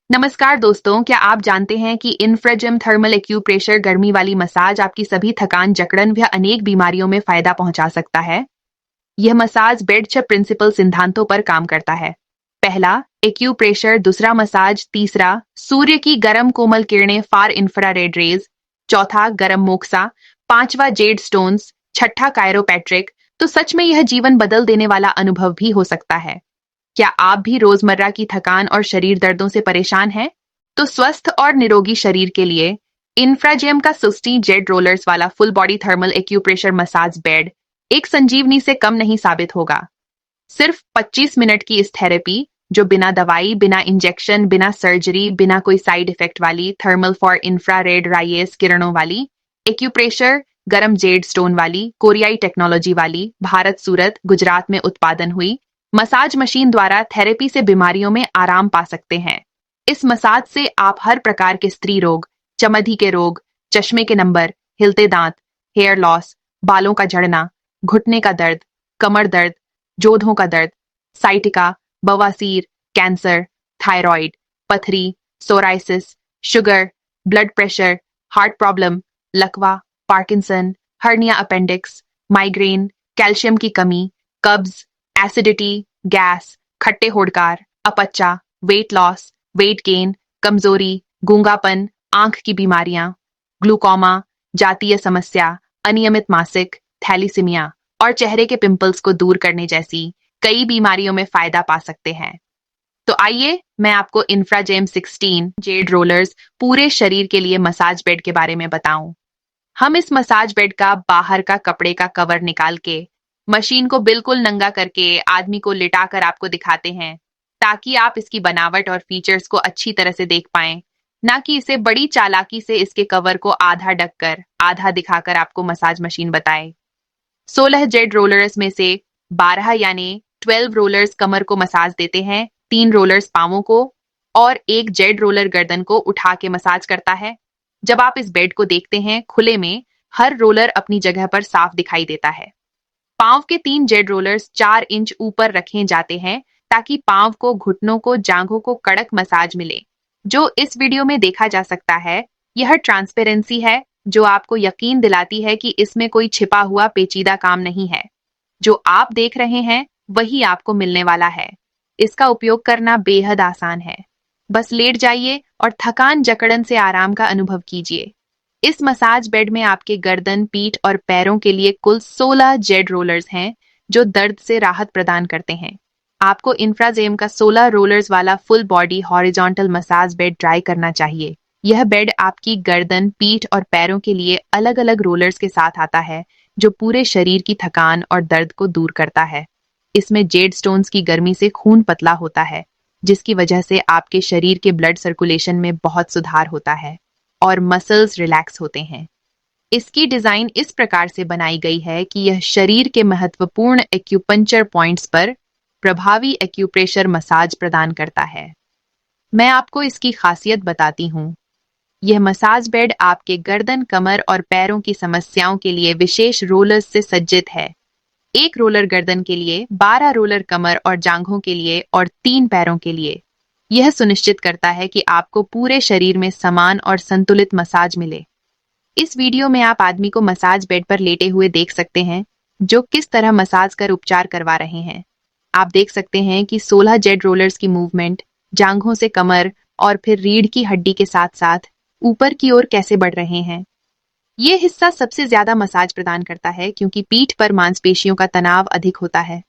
नमस्कार दोस्तों, क्या आप जानते हैं कि इन्फ्राजिम थर्मल एक्यूप्रेशर गर्मी वाली मसाज आपकी सभी थकान, जकड़न व अनेक बीमारियों में फायदा पहुंचा सकता है। यह मसाज बेडछप प्रिंसिपल सिद्धांतों पर काम करता है। पहला, एक्यूप्रेशर। दूसरा, मसाज। तीसरा, सूर्य की गर्म कोमल किरणें फार इंफ्रारेड रेज। चौथा, गर्म मोक्सा। पांचवा, जेड स्टोन्स। छठा, कायरोपैट्रिक। तो सच में यह जीवन बदल देने वाला अनुभव भी हो सकता है। क्या आप भी रोजमर्रा की थकान और शरीर दर्दों से परेशान हैं? तो स्वस्थ और निरोगी शरीर के लिए इंफ्राजेम का 60 जेड रोलर्स वाला full body thermal acupressure massage bed एक संजीवनी से कम नहीं साबित होगा। सिर्फ 25 मिनट की इस थेरेपी, जो बिना दवाई, बिना इंजेक्शन, बिना सर्जरी, बिना कोई साइड इफेक्ट वाली, थर्मल फॉर इंफ्रारेड राइएस किरणों वाली एक्यूप्रेशर, गरम जेड स्टोन वाली, कोरियाई टेक्नोलॉजी वाली, भारत सूरत गुजरात में उत्पादन हुई मसाज मशीन द्वारा थेरेपी से बीमारियों में आराम पा सकते हैं। इस मसाज से आप हर प्रकार के स्त्री रोग, चमड़ी के रोग, चश्मे के नंबर, हिलते दांत, हेयर लॉस, बालों का झड़ना, घुटने का दर्द, कमर दर्द, जोधों का दर्द, साइटिका, बवासीर, कैंसर, थायराइड, पथरी, psoriasis, sugar, blood pressure, heart problem, लकवा, Parkinson, hernia appendix, migraine, calcium की कमी, कब्ज, एसिडिटी, गैस, खट्टे होड़कार, अपचा, वेट लॉस, वेट गेन, कमजोरी, गूंगापन, आंख की बीमारियां, ग्लूकोमा, जातीय समस्या, अनियमित मासिक, थैलीसीमिया और चेहरे के पिंपल्स को दूर करने जैसी कई बीमारियों में फायदा पा सकते हैं। तो आइए मैं आपको इंफ्राजेम 16 जेड रोलर्स पूरे शरीर के लिए मसाज बेड के बारे में बताऊं। हम इस मसाज बेड का बाहर का कपड़े का कवर निकाल के मशीन को बिल्कुल नंगा करके आदमी को लिटाकर आपको दिखाते हैं, ताकि आप इसकी बनावट और फीचर्स को अच्छी तरह से देख पाएं, ना कि इसे बड़ी चालाकी से इसके कवर को आधा ढक कर आधा दिखाकर आपको मसाज मशीन बताए। 16 जेड रोलर्स में से 12 यानी 12 रोलर्स कमर को मसाज देते हैं, 3 रोलर्स पांवों को और एक जेड रोलर गर्दन को उठा के मसाज करता है। जब आप इस बेड को देखते हैं खुले में, हर रोलर अपनी जगह पर साफ दिखाई देता है। पांव के 3 जेड रोलर्स 4 इंच ऊपर रखे जाते हैं, ताकि पांव को, घुटनों को, जांघों को कड़क मसाज मिले। जो इस वीडियो में देखा जा सकता है, यह ट्रांसपेरेंसी है, जो आपको यकीन दिलाती है कि इसमें कोई छिपा हुआ पेचीदा काम नहीं है। जो आप देख रहे हैं वही आपको मिलने वाला है। इसका उपयोग करना बेहद आसान है। बस लेट जाइए और थकान, जकड़न से आराम का अनुभव कीजिए। इस मसाज बेड में आपके गर्दन, पीठ और पैरों के लिए कुल 16 जेड रोलर्स हैं, जो दर्द से राहत प्रदान करते हैं। आपको इंफ्राजेम का 16 रोलर्स वाला full body horizontal massage bed try करना चाहिए। यह बेड आपकी गर्दन, पीठ और पैरों के लिए अलग अलग रोलर्स के साथ आता है, जो पूरे शरीर की थकान और दर्द को दूर करता है। इसमें जेड स्टोन्स की गर्मी से खून पतला होता है, जिसकी वजह से आपके शरीर के ब्लड सर्कुलेशन में बहुत सुधार होता है और मसल्स रिलैक्स होते हैं। इसकी डिजाइन इस प्रकार से बनाई गई है कि यह शरीर के महत्वपूर्ण एक्यूपंक्चर पॉइंट्स पर प्रभावी एक्यूप्रेशर मसाज प्रदान करता है। मैं आपको इसकी खासियत बताती हूँ। यह मसाज बेड आपके गर्दन, कमर और पैरों की समस्याओं के लिए विशेष रोलर्स से सज्जित है। एक रोलर गर्दन के लिए, 12 रोलर कमर और जांघों के लिए और 3 पैरों के लिए। यह सुनिश्चित करता है कि आपको पूरे शरीर में समान और संतुलित मसाज मिले। इस वीडियो में आप आदमी को मसाज बेड पर लेटे हुए देख सकते हैं, जो किस तरह मसाज कर उपचार करवा रहे हैं। आप देख सकते हैं कि 16 जेड रोलर्स की मूवमेंट जांघों से कमर और फिर रीढ़ की हड्डी के साथ साथ ऊपर की ओर कैसे बढ़ रहे हैं। ये हिस्सा सबसे ज्यादा मसाज प्रदान करता है, क्योंकि पीठ पर मांसपेशियों का तनाव अधिक होता है।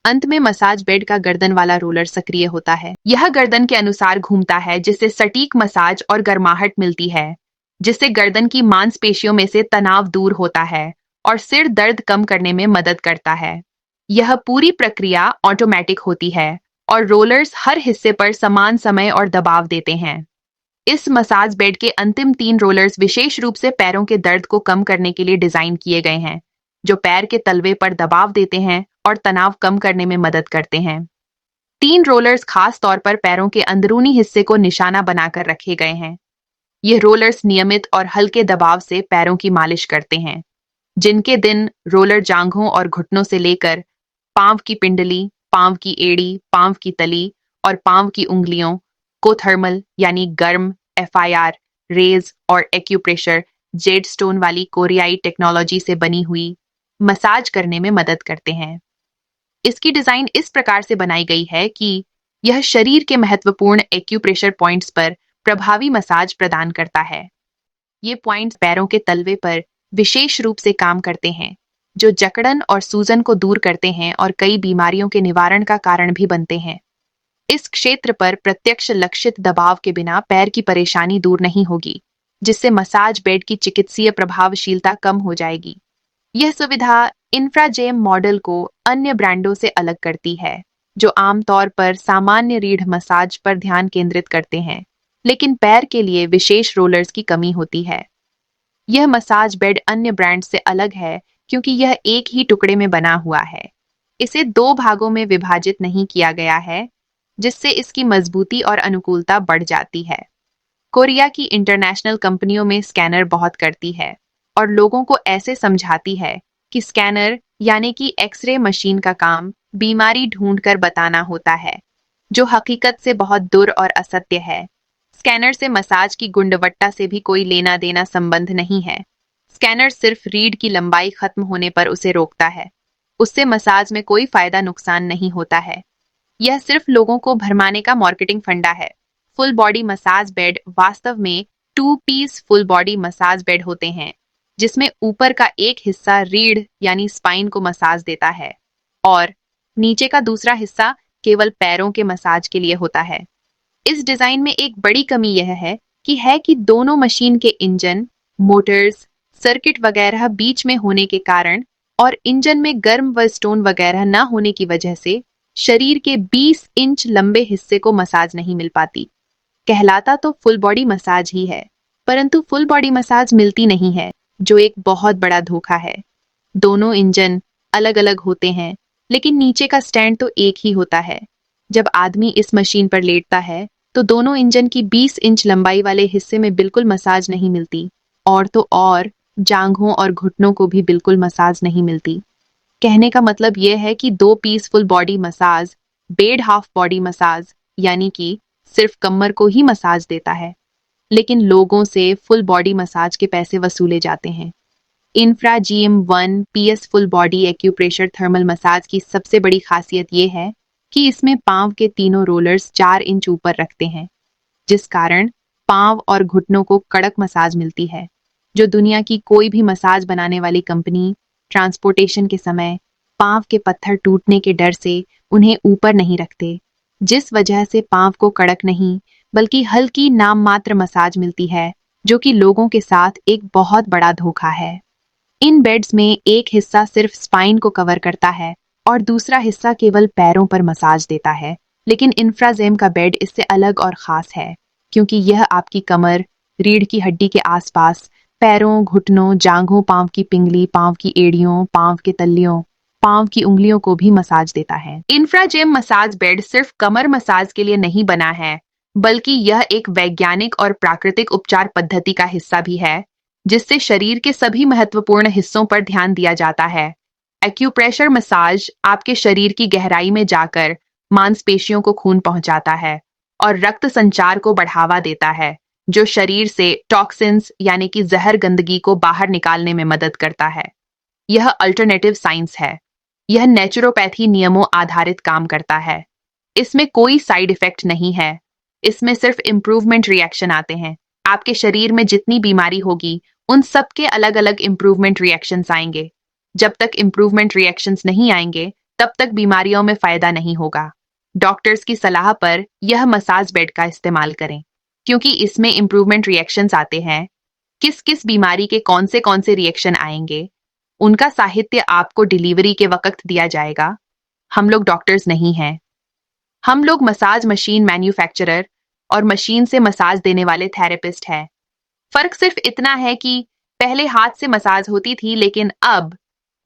अंत में मसाज बेड का गर्दन वाला रोलर सक्रिय होता है। यह गर्दन के अनुसार घूमता है, जिससे सटीक मसाज और गर्माहट मिलती है, जिससे गर्दन की मांसपेशियों में से तनाव दूर होता है और सिर दर्द कम करने में मदद करता है। यह पूरी प्रक्रिया ऑटोमेटिक होती है और रोलर्स हर हिस्से पर समान समय और दबाव देते हैं। इस मसाज बेड के अंतिम 3 रोलर्स विशेष रूप से पैरों के दर्द को कम करने के लिए डिजाइन किए गए हैं, जो पैर के तलवे पर दबाव देते हैं और तनाव कम करने में मदद करते हैं। 3 रोलर्स खास तौर पर पैरों के अंदरूनी हिस्से को निशाना बनाकर रखे गए हैं। ये रोलर्स नियमित और हल्के दबाव से पैरों की मालिश करते हैं। जिनके दिन रोलर जांघों और घुटनों से लेकर पांव की पिंडली, पांव की एड़ी, पांव की तली और पांव की उंगलियों इकोथर्मल यानी गर्म FIR रेज और एक्यूप्रेशर जेड स्टोन वाली कोरियाई टेक्नोलॉजी से बनी हुई मसाज करने में मदद करते हैं। इसकी डिजाइन इस प्रकार से बनाई गई है कि यह शरीर के महत्वपूर्ण एक्यूप्रेशर पॉइंट्स पर प्रभावी मसाज प्रदान करता है। ये पॉइंट्स पैरों के तलवे पर विशेष रूप से काम करते हैं, जो जकड़न और सूजन को दूर करते हैं और कई बीमारियों के निवारण का कारण भी बनते हैं। इस क्षेत्र पर प्रत्यक्ष लक्षित दबाव के बिना पैर की परेशानी दूर नहीं होगी, जिससे मसाज बेड की चिकित्सीय प्रभावशीलता कम हो जाएगी। यह सुविधा इंफ्राजेम मॉडल को अन्य ब्रांडों से अलग करती है, जो आमतौर पर सामान्य रीढ़ मसाज पर ध्यान केंद्रित करते हैं, लेकिन पैर के लिए विशेष रोलर्स की कमी होती है। यह मसाज बेड अन्य ब्रांड से अलग है क्योंकि यह एक ही टुकड़े में बना हुआ है। इसे 2 भागों में विभाजित नहीं किया गया है, जिससे इसकी मजबूती और अनुकूलता बढ़ जाती है। कोरिया की इंटरनेशनल कंपनियों में स्कैनर बहुत करती है और लोगों को ऐसे समझाती है कि स्कैनर यानी कि एक्सरे मशीन का काम बीमारी ढूंढकर बताना होता है, जो हकीकत से बहुत दूर और असत्य है। स्कैनर से मसाज की गुणवत्ता से भी कोई लेना देना संबंध नहीं है। स्कैनर सिर्फ रीढ़ की लंबाई खत्म होने पर उसे रोकता है। उससे मसाज में कोई फायदा नुकसान नहीं होता है। यह सिर्फ लोगों को भरमाने का मार्केटिंग फंडा है। फुल बॉडी मसाज बेड वास्तव में 2 piece full body massage bed होते हैं, जिसमें ऊपर का एक हिस्सा रीढ़ यानी स्पाइन को मसाज देता है और नीचे का दूसरा हिस्सा केवल पैरों के मसाज के लिए होता है। इस डिजाइन में एक बड़ी कमी यह है कि दोनों मशीन के इंजन, मोटर्स, सर्किट वगैरह बीच में होने के कारण और इंजन में गर्म व स्टोन वगैरह न होने की वजह से शरीर के 20 इंच लंबे हिस्से को मसाज नहीं मिल पाती। कहलाता तो फुल बॉडी मसाज ही है, परंतु फुल बॉडी मसाज मिलती नहीं है, जो एक बहुत बड़ा धोखा है। दोनों इंजन अलग अलग होते हैं, लेकिन नीचे का स्टैंड तो एक ही होता है। जब आदमी इस मशीन पर लेटता है तो दोनों इंजन की 20 इंच लंबाई वाले हिस्से में बिल्कुल मसाज नहीं मिलती, और तो और जांघों और घुटनों को भी बिल्कुल मसाज नहीं मिलती। कहने का मतलब यह है कि 2 piece full body massage bed half body massage यानी कि सिर्फ कमर को ही मसाज देता है, लेकिन लोगों से फुल बॉडी मसाज के पैसे वसूले जाते हैं। इंफ्राजीएम 1 PS full body acupressure thermal massage की सबसे बड़ी खासियत यह है कि इसमें पांव के तीनों रोलर्स 4 इंच ऊपर रखते हैं, जिस कारण पांव और घुटनों को कड़क मसाज मिलती है, जो दुनिया की कोई भी मसाज बनाने वाली कंपनी ट्रांसपोर्टेशन के समय पांव के पत्थर टूटने के डर से उन्हें ऊपर नहीं रखते, जिस वजह से पांव को कड़क नहीं बल्कि हल्की नाम मात्र मसाज मिलती है, जो कि लोगों के साथ एक बहुत बड़ा धोखा है। इन बेड्स में एक हिस्सा सिर्फ स्पाइन को कवर करता है और दूसरा हिस्सा केवल पैरों पर मसाज देता है, लेकिन इंफ्राजेम का बेड इससे अलग और खास है, क्योंकि यह आपकी कमर, रीढ़ की हड्डी के आसपास, पैरों, घुटनों, जांघों, पांव की पिंगली, पांव की एड़ियों, पांव के तलियों, पांव की उंगलियों को भी मसाज देता है। इंफ्राजेम मसाज बेड सिर्फ कमर मसाज के लिए नहीं बना है, बल्कि यह एक वैज्ञानिक और प्राकृतिक उपचार पद्धति का हिस्सा भी है, जिससे शरीर के सभी महत्वपूर्ण हिस्सों पर ध्यान दिया जाता है। एक्यूप्रेशर मसाज आपके शरीर की गहराई में जाकर मांसपेशियों को खून पहुंचाता है और रक्त संचार को बढ़ावा देता है, जो शरीर से टॉक्सिन्स यानी कि जहर गंदगी को बाहर निकालने में मदद करता है। यह अल्टरनेटिव साइंस है। यह नेचुरोपैथी नियमों आधारित काम करता है। इसमें कोई साइड इफेक्ट नहीं है। इसमें सिर्फ इम्प्रूवमेंट रिएक्शन आते हैं। आपके शरीर में जितनी बीमारी होगी, उन सबके अलग अलग इम्प्रूवमेंट रिएक्शंस आएंगे। जब तक इम्प्रूवमेंट रिएक्शंस नहीं आएंगे, तब तक बीमारियों में फायदा नहीं होगा। डॉक्टर्स की सलाह पर यह मसाज बेड का इस्तेमाल करें, क्योंकि इसमें इम्प्रूवमेंट रिएक्शंस आते हैं। किस किस बीमारी के कौन से रिएक्शन आएंगे, उनका साहित्य आपको डिलीवरी के वक्त दिया जाएगा। हम लोग डॉक्टर्स नहीं हैं। हम लोग मसाज मशीन मैन्युफैक्चरर और मशीन से मसाज देने वाले थेरेपिस्ट हैं। फर्क सिर्फ इतना है कि पहले हाथ से मसाज होती थी, लेकिन अब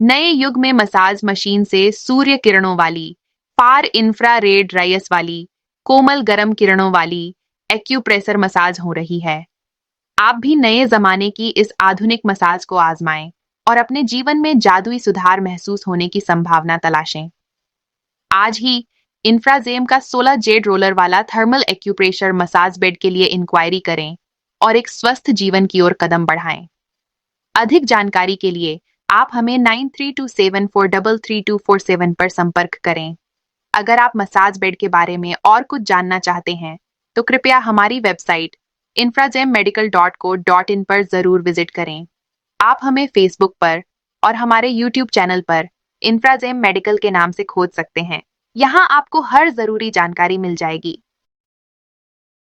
नए युग में मसाज मशीन से सूर्य किरणों वाली, फार इंफ्रारेड रेयस वाली, कोमल गर्म किरणों वाली एक्यूप्रेशर मसाज हो रही है। आप भी नए जमाने की इस आधुनिक मसाज को आजमाएं और अपने जीवन में जादुई सुधार महसूस होने की संभावना तलाशें। आज ही इंफ्राजेम का 16 जेड रोलर वाला थर्मल एक्यूप्रेशर मसाज बेड के लिए इंक्वायरी करें और एक स्वस्थ जीवन की ओर कदम बढ़ाएं। अधिक जानकारी के लिए आप हमें 9327433247 पर संपर्क करें। अगर आप मसाज बेड के बारे में और कुछ जानना चाहते हैं, तो कृपया हमारी वेबसाइट infragemmedical.co.in पर जरूर विजिट करें। आप हमें फेसबुक पर और हमारे यूट्यूब चैनल पर इंफ्राजेम मेडिकल के नाम से खोज सकते हैं। यहाँ आपको हर जरूरी जानकारी मिल जाएगी।